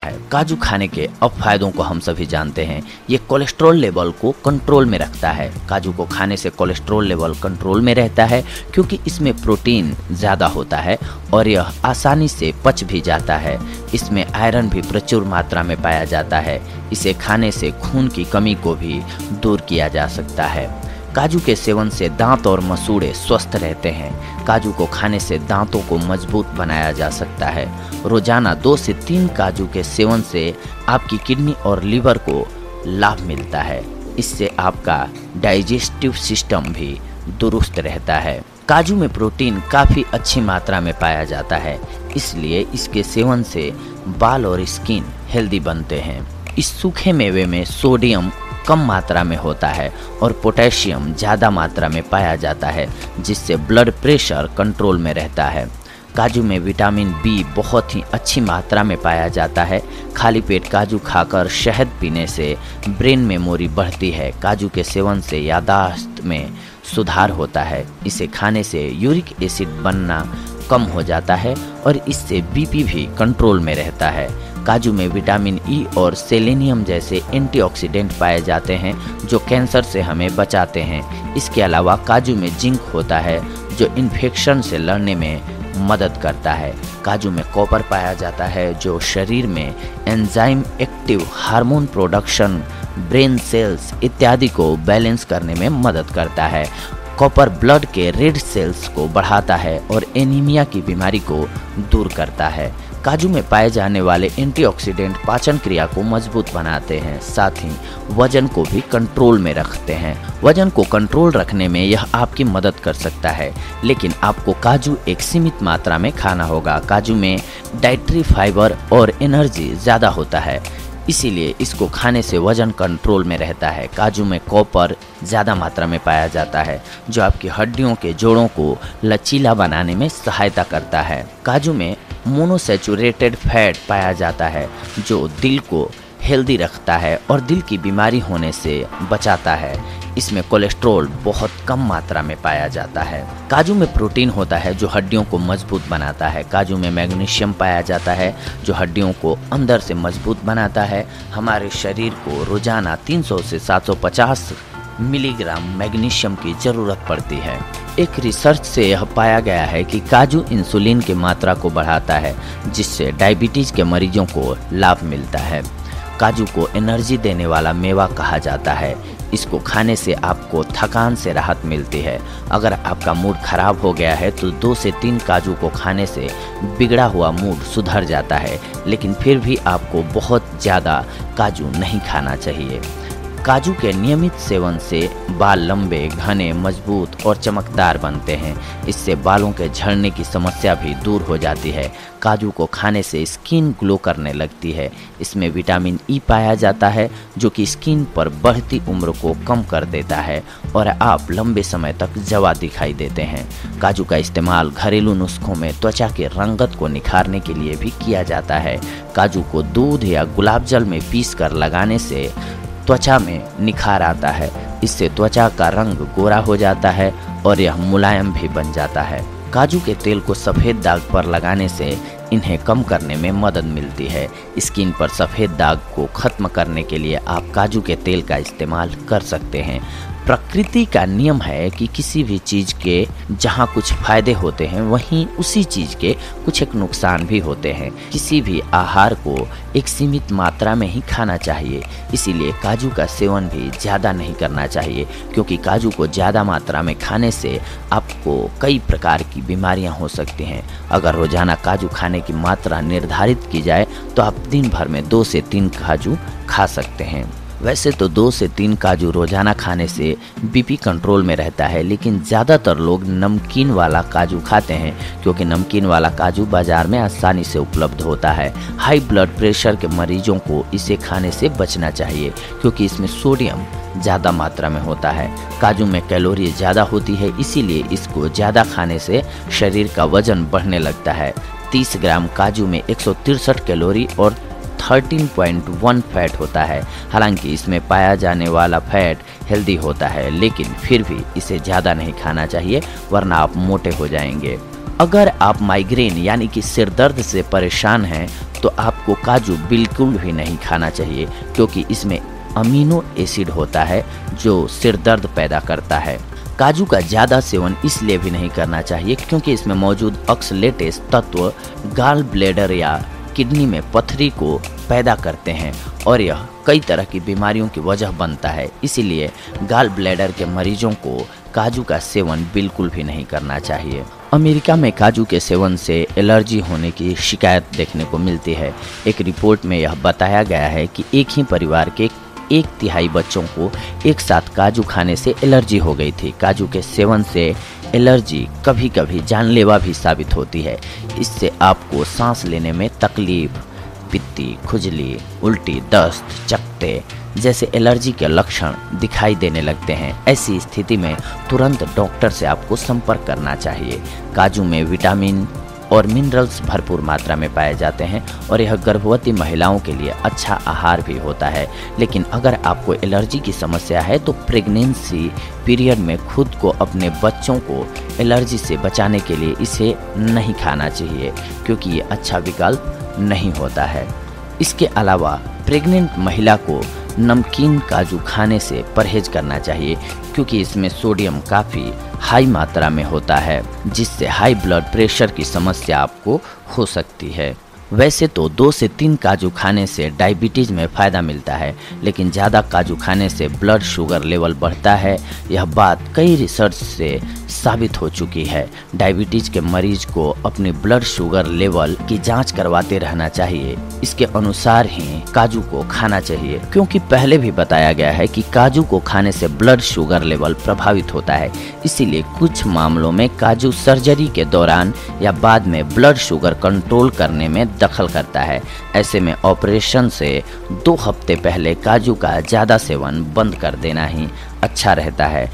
काजू खाने के अब फायदों को हम सभी जानते हैं। ये कोलेस्ट्रॉल लेवल को कंट्रोल में रखता है। काजू को खाने से कोलेस्ट्रॉल लेवल कंट्रोल में रहता है क्योंकि इसमें प्रोटीन ज़्यादा होता है और यह आसानी से पच भी जाता है। इसमें आयरन भी प्रचुर मात्रा में पाया जाता है। इसे खाने से खून की कमी को भी दूर किया जा सकता है। काजू के सेवन से दांत और मसूड़े स्वस्थ रहते हैं। काजू को खाने से दांतों को मजबूत बनाया जा सकता है। रोजाना 2 से 3 काजू के सेवन से आपकी किडनी और लीवर को लाभ मिलता है। इससे आपका डाइजेस्टिव सिस्टम भी दुरुस्त रहता है। काजू में प्रोटीन काफ़ी अच्छी मात्रा में पाया जाता है, इसलिए इसके सेवन से बाल और स्किन हेल्दी बनते हैं। इस सूखे मेवे में सोडियम कम मात्रा में होता है और पोटेशियम ज़्यादा मात्रा में पाया जाता है, जिससे ब्लड प्रेशर कंट्रोल में रहता है। काजू में विटामिन बी बहुत ही अच्छी मात्रा में पाया जाता है। खाली पेट काजू खाकर शहद पीने से ब्रेन मेमोरी बढ़ती है। काजू के सेवन से याददाश्त में सुधार होता है। इसे खाने से यूरिक एसिड बनना कम हो जाता है और इससे बीपी भी कंट्रोल में रहता है। काजू में विटामिन ई और सेलेनियम जैसे एंटीऑक्सीडेंट पाए जाते हैं जो कैंसर से हमें बचाते हैं। इसके अलावा काजू में जिंक होता है जो इन्फेक्शन से लड़ने में मदद करता है। काजू में कॉपर पाया जाता है जो शरीर में enzyme active hormone production, brain cells इत्यादि को बैलेंस करने में मदद करता है। कॉपर ब्लड के रेड सेल्स को बढ़ाता है और एनीमिया की बीमारी को दूर करता है। काजू में पाए जाने वाले एंटीऑक्सीडेंट पाचन क्रिया को मजबूत बनाते हैं, साथ ही वजन को भी कंट्रोल में रखते हैं। वजन को कंट्रोल रखने में यह आपकी मदद कर सकता है, लेकिन आपको काजू एक सीमित मात्रा में खाना होगा। काजू में डाइटरी फाइबर और एनर्जी ज़्यादा होता है, इसीलिए इसको खाने से वजन कंट्रोल में रहता है। काजू में कॉपर ज़्यादा मात्रा में पाया जाता है जो आपकी हड्डियों के जोड़ों को लचीला बनाने में सहायता करता है। काजू में मोनोसैचुरेटेड फैट पाया जाता है जो दिल को हेल्दी रखता है और दिल की बीमारी होने से बचाता है। इसमें कोलेस्ट्रॉल बहुत कम मात्रा में पाया जाता है। काजू में प्रोटीन होता है जो हड्डियों को मजबूत बनाता है। काजू में मैग्नीशियम पाया जाता है जो हड्डियों को अंदर से मजबूत बनाता है। हमारे शरीर को रोजाना 300 से 750 मिलीग्राम मैग्नीशियम की ज़रूरत पड़ती है। एक रिसर्च से यह पाया गया है कि काजू इंसुलिन की मात्रा को बढ़ाता है, जिससे डायबिटीज़ के मरीजों को लाभ मिलता है। काजू को एनर्जी देने वाला मेवा कहा जाता है। इसको खाने से आपको थकान से राहत मिलती है। अगर आपका मूड खराब हो गया है तो 2 से 3 काजू को खाने से बिगड़ा हुआ मूड सुधर जाता है, लेकिन फिर भी आपको बहुत ज़्यादा काजू नहीं खाना चाहिए। काजू के नियमित सेवन से बाल लंबे, घने, मजबूत और चमकदार बनते हैं। इससे बालों के झड़ने की समस्या भी दूर हो जाती है। काजू को खाने से स्किन ग्लो करने लगती है। इसमें विटामिन ई पाया जाता है जो कि स्किन पर बढ़ती उम्र को कम कर देता है और आप लंबे समय तक जवान दिखाई देते हैं। काजू का इस्तेमाल घरेलू नुस्खों में त्वचा के रंगत को निखारने के लिए भी किया जाता है। काजू को दूध या गुलाब जल में पीस कर लगाने से त्वचा में निखार आता है। इससे त्वचा का रंग गोरा हो जाता है और यह मुलायम भी बन जाता है। काजू के तेल को सफ़ेद दाग पर लगाने से इन्हें कम करने में मदद मिलती है। स्किन पर सफ़ेद दाग को ख़त्म करने के लिए आप काजू के तेल का इस्तेमाल कर सकते हैं। प्रकृति का नियम है कि किसी भी चीज़ के जहाँ कुछ फायदे होते हैं वहीं उसी चीज़ के कुछ एक नुकसान भी होते हैं। किसी भी आहार को एक सीमित मात्रा में ही खाना चाहिए, इसीलिए काजू का सेवन भी ज़्यादा नहीं करना चाहिए, क्योंकि काजू को ज़्यादा मात्रा में खाने से आपको कई प्रकार की बीमारियां हो सकती हैं। अगर रोज़ाना काजू खाने की मात्रा निर्धारित की जाए तो आप दिन भर में 2 से 3 काजू खा सकते हैं। वैसे तो 2 से 3 काजू रोजाना खाने से बीपी कंट्रोल में रहता है, लेकिन ज़्यादातर लोग नमकीन वाला काजू खाते हैं क्योंकि नमकीन वाला काजू बाज़ार में आसानी से उपलब्ध होता है। हाई ब्लड प्रेशर के मरीजों को इसे खाने से बचना चाहिए क्योंकि इसमें सोडियम ज़्यादा मात्रा में होता है। काजू में कैलोरी ज़्यादा होती है, इसीलिए इसको ज़्यादा खाने से शरीर का वजन बढ़ने लगता है। 30 ग्राम काजू में 163 कैलोरी और 13.1 फैट होता है। हालांकि इसमें पाया जाने वाला फैट हेल्दी होता है, लेकिन फिर भी इसे ज़्यादा नहीं खाना चाहिए वरना आप मोटे हो जाएंगे। अगर आप माइग्रेन यानी कि सिर दर्द से परेशान हैं तो आपको काजू बिल्कुल भी नहीं खाना चाहिए, क्योंकि इसमें अमीनो एसिड होता है जो सिर दर्द पैदा करता है। काजू का ज़्यादा सेवन इसलिए भी नहीं करना चाहिए क्योंकि इसमें मौजूद ऑक्सलेटेज तत्व गाल ब्लैडर या किडनी में पथरी को पैदा करते हैं और यह कई तरह की बीमारियों की वजह बनता है। इसीलिए गाल ब्लैडर के मरीजों को काजू का सेवन बिल्कुल भी नहीं करना चाहिए। अमेरिका में काजू के सेवन से एलर्जी होने की शिकायत देखने को मिलती है। एक रिपोर्ट में यह बताया गया है कि एक ही परिवार के 1/3 बच्चों को एक साथ काजू खाने से एलर्जी हो गई थी। काजू के सेवन से एलर्जी कभी कभी जानलेवा भी साबित होती है। इससे आपको सांस लेने में तकलीफ, पित्ती, खुजली, उल्टी, दस्त, चकत्ते जैसे एलर्जी के लक्षण दिखाई देने लगते हैं। ऐसी स्थिति में तुरंत डॉक्टर से आपको संपर्क करना चाहिए। काजू में विटामिन और मिनरल्स भरपूर मात्रा में पाए जाते हैं और यह गर्भवती महिलाओं के लिए अच्छा आहार भी होता है। लेकिन अगर आपको एलर्जी की समस्या है तो प्रेगनेंसी पीरियड में खुद को, अपने बच्चों को एलर्जी से बचाने के लिए इसे नहीं खाना चाहिए, क्योंकि ये अच्छा विकल्प नहीं होता है। इसके अलावा प्रेग्नेंट महिला को नमकीन काजू खाने से परहेज करना चाहिए, क्योंकि इसमें सोडियम काफ़ी हाई मात्रा में होता है, जिससे हाई ब्लड प्रेशर की समस्या आपको हो सकती है। वैसे तो 2 से 3 काजू खाने से डायबिटीज़ में फ़ायदा मिलता है, लेकिन ज़्यादा काजू खाने से ब्लड शुगर लेवल बढ़ता है। यह बात कई रिसर्च से साबित हो चुकी है। डायबिटीज़ के मरीज को अपनी ब्लड शुगर लेवल की जांच करवाते रहना चाहिए। इसके अनुसार ही काजू को खाना चाहिए, क्योंकि पहले भी बताया गया है कि काजू को खाने से ब्लड शुगर लेवल प्रभावित होता है। इसीलिए कुछ मामलों में काजू सर्जरी के दौरान या बाद में ब्लड शुगर कंट्रोल करने में दखल करता है। ऐसे में ऑपरेशन से 2 हफ्ते पहले काजू का ज़्यादा सेवन बंद कर देना ही अच्छा रहता है।